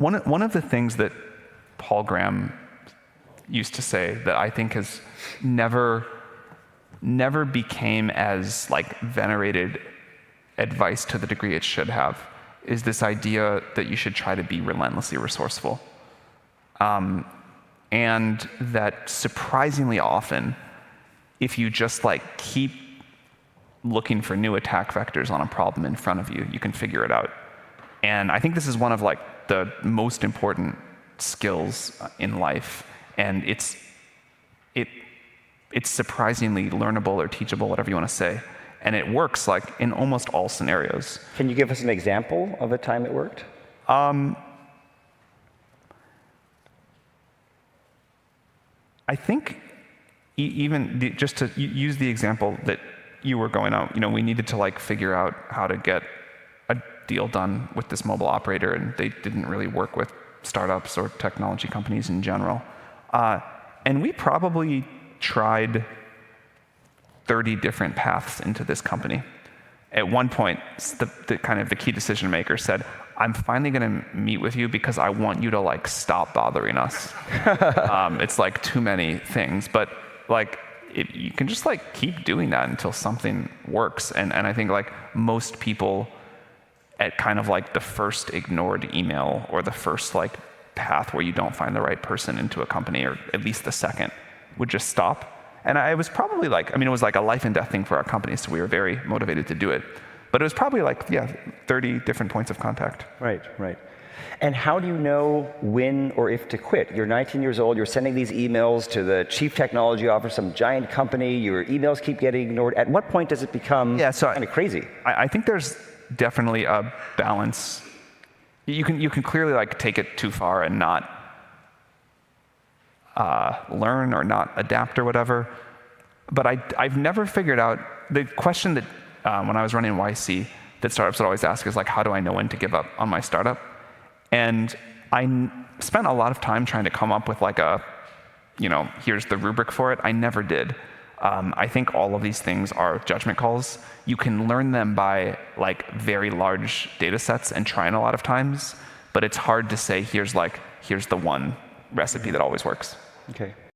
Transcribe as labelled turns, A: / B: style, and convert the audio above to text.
A: one of the things that Paul Graham used to say that I think has never became as like venerated advice to the degree it should have is this idea that you should try to be relentlessly resourceful. And that surprisingly often, if you just like keep looking for new attack vectors on a problem in front of you, you can figure it out. And I think this is one of like the most important skills in life. And it's surprisingly learnable or teachable, whatever you want to say. And it works like in almost all scenarios.
B: Can you give us an example of a time it worked?
A: I think even just to use the example that you were going out, we needed to like figure out how to get a deal done with this mobile operator, and they didn't really work with startups or technology companies in general. And we probably tried 30 different paths into this company. At one point, the key decision maker said, I'm finally going to meet with you because I want you to like stop bothering us. It's like too many things, but like you can just like keep doing that until something works. And I think like most people at kind of like the first ignored email or the first like path where you don't find the right person into a company, or at least the second, would just stop. And I was probably like, it was like a life and death thing for our company, so we were very motivated to do it. But it was probably like, 30 different points of contact.
B: Right, right. And how do you know when or if to quit? You're 19 years old, you're sending these emails to the chief technology officer, some giant company, your emails keep getting ignored. At what point does it become kind of crazy?
A: I think there's definitely a balance. You can clearly like take it too far and not learn or not adapt or whatever. But I've never figured out the question that when I was running YC that startups would always ask is like, how do I know when to give up on my startup? And I spent a lot of time trying to come up with like here's the rubric for it. I never did. I think all of these things are judgment calls. You can learn them by like very large data sets and trying a lot of times, but it's hard to say here's the one recipe that always works.
B: Okay.